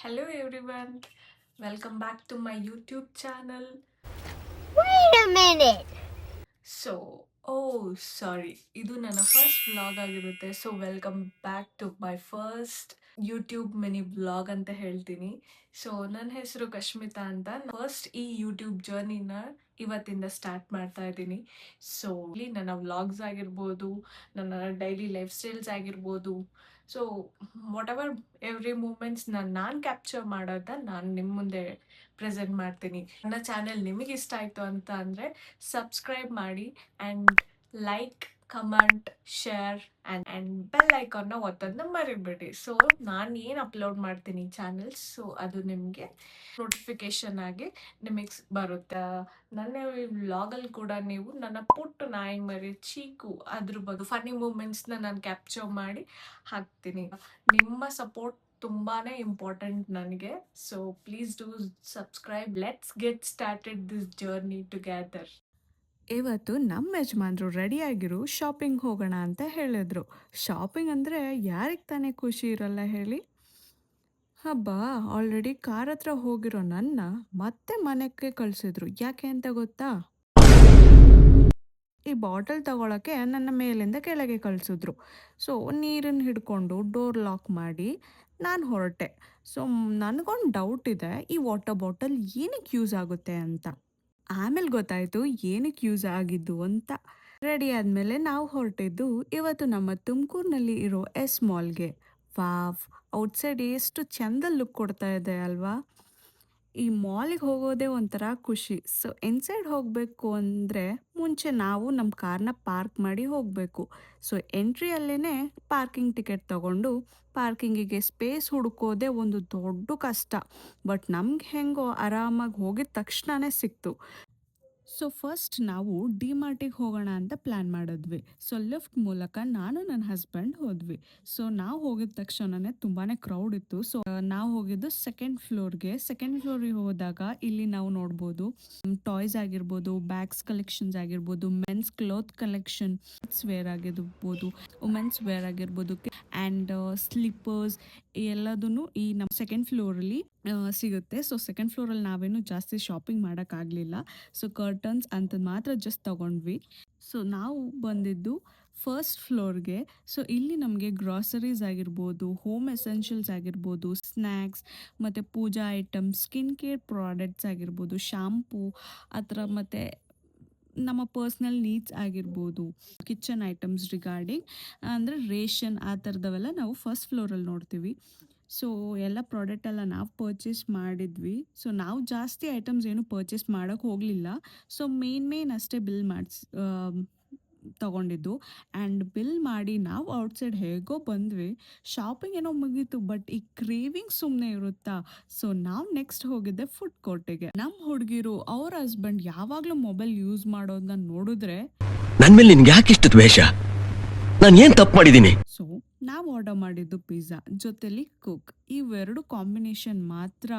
Hello everyone, welcome back to my YouTube channel. Wait a minute. So sorry, ಇದು ನನ್ನ first vlog ಆಗಿರುತ್ತೆ. So welcome back to my first YouTube mini vlog ಅಂತ ಹೇಳ್ತೀನಿ. So ನನ್ನ ಹೆಸರು ಕಶ್ಮಿತಾ ಅಂತ. First ಈ ಯೂಟ್ಯೂಬ್ ಜರ್ನಿನ ಇವತ್ತಿಂದ ಸ್ಟಾರ್ಟ್ ಮಾಡ್ತಾ ಇದ್ದೀನಿ. ಸೊ ಇಲ್ಲಿ ನನ್ನ ವ್ಲಾಗ್ಸ್ ಆಗಿರ್ಬೋದು, ನನ್ನ ಡೈಲಿ ಲೈಫ್ ಸ್ಟೈಲ್ಸ್ ಆಗಿರ್ಬೋದು, so whatever every moments ನಾನು ಕ್ಯಾಪ್ಚರ್ ಮಾಡೋದನ್ನ ನಾನು ನಿಮ್ಮ ಮುಂದೆ ಪ್ರೆಸೆಂಟ್ ಮಾಡ್ತೀನಿ. ನನ್ನ ಚಾನೆಲ್ ನಿಮಗೆ ಇಷ್ಟ ಆಯಿತು ಅಂತ ಅಂದರೆ ಸಬ್ಸ್ಕ್ರೈಬ್ ಮಾಡಿ and like, comment, share and bell ಐಕಾನ್ನ ಒತ್ತೋದನ್ನ ಮರಿಬೇಡಿ. ಸೊ ನಾನು ಏನು ಅಪ್ಲೋಡ್ ಮಾಡ್ತೀನಿ ಚಾನಲ್ಸ್, ಸೊ ಅದು ನಿಮಗೆ ನೋಟಿಫಿಕೇಶನ್ ಆಗಿ ನಿಮಗೆ ಬರುತ್ತೆ. ನನ್ನ ಈ ವ್ಲಾಗಲ್ಲಿ ಕೂಡ ನೀವು ನನ್ನ ಪುಟ್ಟ ನಾಯಿ ಮರಿ ಚೀಕು ಅದ್ರ ಬಗ್ಗೆ ಫನ್ನಿ ಮೂಮೆಂಟ್ಸ್ನ ನಾನು ಕ್ಯಾಪ್ಚರ್ ಮಾಡಿ ಹಾಕ್ತೀನಿ. ನಿಮ್ಮ ಸಪೋರ್ಟ್ ತುಂಬಾನೇ ಇಂಪಾರ್ಟೆಂಟ್ ನನಗೆ. So please do subscribe. Let's get started this journey together. ಇವತ್ತು ನಮ್ಮ ಯಜಮಾನ್ರು ರೆಡಿಯಾಗಿರು ಶಾಪಿಂಗ್ ಹೋಗೋಣ ಅಂತ ಹೇಳಿದ್ರು. ಶಾಪಿಂಗ್ ಅಂದರೆ ಯಾರಿಗೆ ತಾನೇ ಖುಷಿ ಇರಲ್ಲ ಹೇಳಿ. ಹಬ್ಬ ಆಲ್ರೆಡಿ ಕಾರ್ ಹತ್ರ ಹೋಗಿರೋ ನನ್ನ ಮತ್ತೆ ಮನೆಗೆ ಕಳಿಸಿದ್ರು. ಯಾಕೆ ಅಂತ ಗೊತ್ತಾ? ಈ ಬಾಟಲ್ ತಗೊಳಕ್ಕೆ ನನ್ನ ಮೇಲಿಂದ ಕೆಳಗೆ ಕಳಿಸಿದ್ರು. ಸೊ ನೀರನ್ನು ಹಿಡ್ಕೊಂಡು ಡೋರ್ ಲಾಕ್ ಮಾಡಿ ನಾನು ಹೊರಟೆ. ಸೊ ನನಗೊಂದು ಡೌಟ್ ಇದೆ, ಈ ವಾಟರ್ ಬಾಟಲ್ ಏನಕ್ಕೆ ಯೂಸ್ ಆಗುತ್ತೆ ಅಂತ. ಆಮೇಲೆ ಗೊತ್ತಾಯಿತು ಏನಕ್ಕೆ ಯೂಸ್ ಆಗಿದ್ದು ಅಂತ. ರೆಡಿ ಆದಮೇಲೆ ನಾವು ಹೊರಟಿದ್ದು ಇವತ್ತು ನಮ್ಮ ತುಮಕೂರಿನಲ್ಲಿ ಇರೋ ಎಸ್ ಮಾಲ್ಗೆ. ವಾವ್, ಔಟ್ಸೈಡ್ ಎಷ್ಟು ಚೆಂದ ಲುಕ್ ಕೊಡ್ತಾ ಇದೆ ಅಲ್ವಾ. ಈ ಮಾಲಿಗೆ ಹೋಗೋದೇ ಒಂಥರ ಖುಷಿ. ಸೊ ಇನ್ಸೈಡ್ ಹೋಗಬೇಕು ಅಂದರೆ ಮುಂಚೆ ನಾವು ನಮ್ಮ ಕಾರ್ನ ಪಾರ್ಕ್ ಮಾಡಿ ಹೋಗಬೇಕು. ಸೊ ಎಂಟ್ರಿಯಲ್ಲೇ ಪಾರ್ಕಿಂಗ್ ಟಿಕೆಟ್ ತಗೊಂಡು ಪಾರ್ಕಿಂಗಿಗೆ ಸ್ಪೇಸ್ ಹುಡುಕೋದೇ ಒಂದು ದೊಡ್ಡ ಕಷ್ಟ. ಬಟ್ ನಮ್ಗೆ ಹೆಂಗೋ ಆರಾಮಾಗಿ ಹೋಗಿದ ತಕ್ಷಣವೇ ಸಿಕ್ತು. ಸೊ ಫಸ್ಟ್ ನಾವು ಡಿಮಾರ್ಟಿಗೆ ಹೋಗೋಣ ಅಂತ ಪ್ಲ್ಯಾನ್ ಮಾಡಿದ್ವಿ. ಸೊ ಲಿಫ್ಟ್ ಮೂಲಕ ನಾನು ನನ್ನ ಹಸ್ಬೆಂಡ್ ಹೋದ್ವಿ. ಸೊ ನಾವು ಹೋಗಿದ ತಕ್ಷಣವೇ ತುಂಬಾ ಕ್ರೌಡ್ ಇತ್ತು. ಸೊ ನಾವು ಹೋಗಿದ್ದು ಸೆಕೆಂಡ್ ಫ್ಲೋರಿಗೆ ಹೋದಾಗ ಇಲ್ಲಿ ನಾವು ನೋಡ್ಬೋದು ಟಾಯ್ಸ್ ಆಗಿರ್ಬೋದು, ಬ್ಯಾಗ್ಸ್ ಕಲೆಕ್ಷನ್ಸ್ ಆಗಿರ್ಬೋದು, ಮೆನ್ಸ್ ಕ್ಲೋತ್ ಕಲೆಕ್ಷನ್, ವೇರ್ ಆಗಿರ್ಬೋದು, ವುಮೆನ್ಸ್ ವೇರ್ ಆಗಿರ್ಬೋದು ಆ್ಯಂಡ್ ಸ್ಲಿಪ್ಪರ್ಸ್ ಎಲ್ಲದೂ ಈ ನಮ್ಮ ಸೆಕೆಂಡ್ ಫ್ಲೋರಲ್ಲಿ ಸಿಗುತ್ತೆ. ಸೊ ಸೆಕೆಂಡ್ ಫ್ಲೋರಲ್ಲಿ ನಾವೇನು ಜಾಸ್ತಿ ಶಾಪಿಂಗ್ ಮಾಡೋಕ್ಕಾಗಲಿಲ್ಲ. ಸೊ ಕರ್ಟನ್ಸ್ ಅಂಥದ್ದು ಮಾತ್ರ ಜಸ್ಟ್ ತಗೊಂಡ್ವಿ. ಸೊ ನಾವು ಬಂದಿದ್ದು ಫಸ್ಟ್ ಫ್ಲೋರ್ಗೆ. ಸೊ ಇಲ್ಲಿ ನಮಗೆ ಗ್ರಾಸರೀಸ್ ಆಗಿರ್ಬೋದು, ಹೋಮ್ ಎಸೆನ್ಷಿಯಲ್ಸ್ ಆಗಿರ್ಬೋದು, ಸ್ನ್ಯಾಕ್ಸ್ ಮತ್ತು ಪೂಜಾ ಐಟಮ್ಸ್, ಸ್ಕಿನ್ ಕೇರ್ ಪ್ರಾಡಕ್ಟ್ಸ್ ಆಗಿರ್ಬೋದು, ಶಾಂಪೂ ಆ ಥರ ಮತ್ತು ನಮ್ಮ ಪರ್ಸ್ನಲ್ ನೀಡ್ಸ್ ಆಗಿರ್ಬೋದು, ಕಿಚನ್ ಐಟಮ್ಸ್ ರಿಗಾರ್ಡಿಂಗ್ ಅಂದರೆ ರೇಷನ್ ಆ ಥರದವೆಲ್ಲ ನಾವು ಫಸ್ಟ್ ಫ್ಲೋರಲ್ಲಿ ನೋಡ್ತೀವಿ. ಸೊ ಎಲ್ಲ ಪ್ರಾಡಕ್ಟೆಲ್ಲ ನಾವು ಪರ್ಚೇಸ್ ಮಾಡಿದ್ವಿ. ಸೊ ನಾವು ಜಾಸ್ತಿ ಐಟಮ್ಸ್ ಏನು ಪರ್ಚೇಸ್ ಮಾಡೋಕ್ಕೆ ಹೋಗಲಿಲ್ಲ. ಸೊ ಮೇನ್ ಅಷ್ಟೇ ಬಿಲ್ ತಗೊಂಡಿದ್ದು. ಆ್ಯಂಡ್ ಬಿಲ್ ಮಾಡಿ ನಾವು ಔಟ್ಸೈಡ್ ಹೇಗೋ ಬಂದ್ವಿ. ಶಾಪಿಂಗ್ ಏನೋ ಮುಗೀತು, ಬಟ್ ಈ ಕ್ರೇವಿಂಗ್ ಸುಮ್ಮನೆ ಇರುತ್ತಾ. ಸೊ ನಾವು ನೆಕ್ಸ್ಟ್ ಹೋಗಿದ್ದೆ ಫುಡ್ ಕೋರ್ಟಿಗೆ. ನಮ್ಮ ಹುಡುಗಿರು ಅವ್ರ ಹಸ್ಬೆಂಡ್ ಯಾವಾಗಲೂ ಮೊಬೈಲ್ ಯೂಸ್ ಮಾಡೋದನ್ನ ನೋಡಿದ್ರೆ ನನ್ ಮೇಲೆ ನಿನ್ಗೆ ಯಾಕೆ ಇಷ್ಟು ದ್ವೇಷ? ನಾನು ಏನ್ ತಪ್ಪು ಮಾಡಿದ್ದೀನಿ? ಸೊ ನಾವು ಆರ್ಡರ್ ಮಾಡಿದ್ದು ಪಿಜ್ಜಾ ಜೊತೆಲಿ ಕುಕ್. ಇವೆರಡು ಕಾಂಬಿನೇಷನ್ ಮಾತ್ರ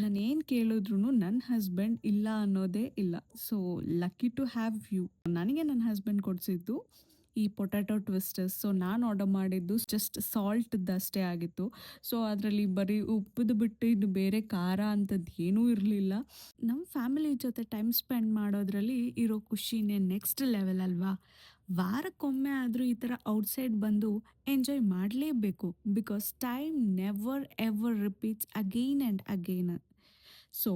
ನಾನೇನು ಕೇಳಿದ್ರು ನನ್ನ ಹಸ್ಬೆಂಡ್ ಇಲ್ಲ ಅನ್ನೋದೇ ಇಲ್ಲ. So lucky to have you. ನನಗೆ ನನ್ನ ಹಸ್ಬೆಂಡ್ ಕೊಡಿಸಿದ್ದು ಈ ಪೊಟ್ಯಾಟೊ ಟ್ವಿಸ್ಟರ್ಸ್. ಸೊ ನಾನು ಆರ್ಡರ್ ಮಾಡಿದ್ದು ಜಸ್ಟ್ ಸಾಲ್ಟ್ದಷ್ಟೇ ಆಗಿತ್ತು. ಸೊ ಅದರಲ್ಲಿ ಬರೀ ಉಪ್ಪದು ಬಿಟ್ಟು ಇನ್ನು ಬೇರೆ ಖಾರ ಅಂಥದ್ದು ಏನೂ ಇರಲಿಲ್ಲ. ನಮ್ಮ ಫ್ಯಾಮಿಲಿ ಜೊತೆ ಟೈಮ್ ಸ್ಪೆಂಡ್ ಮಾಡೋದ್ರಲ್ಲಿ ಇರೋ ಖುಷಿನೇ ನೆಕ್ಸ್ಟ್ ಲೆವೆಲ್ ಅಲ್ವಾ. ವಾರಕ್ಕೊಮ್ಮೆ ಆದರೂ ಈ ಥರ ಔಟ್ಸೈಡ್ ಬಂದು ಎಂಜಾಯ್ ಮಾಡಲೇಬೇಕು. Because time never ever repeats again and again. So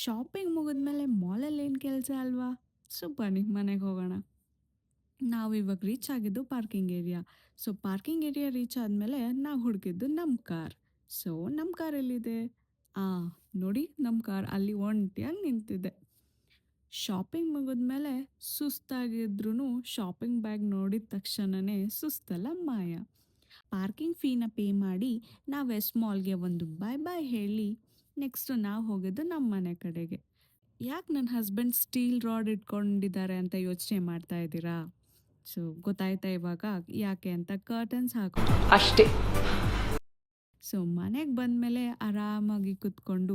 shopping ಮುಗಿದ್ಮೇಲೆ ಮಾಲಲ್ಲಿ ಏನು ಕೆಲಸ ಅಲ್ವಾ. ಸೊ ಬನ್ನಿ ಮನೆಗೆ ಹೋಗೋಣ. ನಾವು ಇವಾಗ ರೀಚ್ ಆಗಿದ್ದು parking area. So parking area reach ಆದಮೇಲೆ ನಾವು ಹುಡುಕಿದ್ದು ನಮ್ಮ ಕಾರ್. ಸೊ ನಮ್ಮ ಕಾರ್ ಎಲ್ಲಿದೆ? ನೋಡಿ, ನಮ್ಮ ಕಾರ್ ಅಲ್ಲಿ ಒಂಟಿಯಾಗಿ ನಿಂತಿದೆ. ಶಾಪಿಂಗ್ ಮುಗಿದ್ಮೇಲೆ ಸುಸ್ತಾಗಿದ್ರೂ ಶಾಪಿಂಗ್ ಬ್ಯಾಗ್ ನೋಡಿದ ತಕ್ಷಣವೇ ಸುಸ್ತಲ್ಲ ಮಾಯ. ಪಾರ್ಕಿಂಗ್ ಫೀನ ಪೇ ಮಾಡಿ ನಾವು ಎಸ್ ಮಾಲ್ಗೆ ಒಂದು ಬಾಯ್ ಹೇಳಿ ನೆಕ್ಸ್ಟು ನಾವು ಹೋಗಿದ್ದು ನಮ್ಮ ಮನೆ ಕಡೆಗೆ. ಯಾಕೆ ನನ್ನ ಹಸ್ಬೆಂಡ್ ಸ್ಟೀಲ್ ರಾಡ್ ಇಟ್ಕೊಂಡಿದ್ದಾರೆ ಅಂತ ಯೋಚನೆ ಮಾಡ್ತಾ ಇದ್ದೀರಾ? ಸೊ ಗೊತ್ತಾಯ್ತಾ ಇವಾಗ ಯಾಕೆ ಅಂತ. ಕರ್ಟನ್ಸ್ ಹಾಕೋ ಅಷ್ಟೇ. ಸೊ ಮನೆಗೆ ಬಂದಮೇಲೆ ಆರಾಮಾಗಿ ಕುತ್ಕೊಂಡು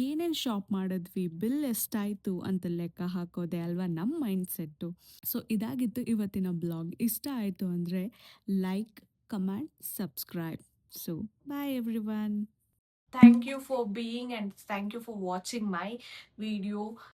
ಏನೇನು ಶಾಪ್ ಮಾಡಿದ್ವಿ, ಬಿಲ್ ಎಷ್ಟಾಯಿತು ಅಂತ ಲೆಕ್ಕ ಹಾಕೋದೆ ಅಲ್ವಾ ನಮ್ಮ ಮೈಂಡ್ಸೆಟ್ಟು. ಸೊ ಇದಾಗಿತ್ತು ಇವತ್ತಿನ ಬ್ಲಾಗ್. ಇಷ್ಟ ಆಯಿತು ಅಂದರೆ like, comment, subscribe. So bye everyone. Thank you for being and thank you for watching my video.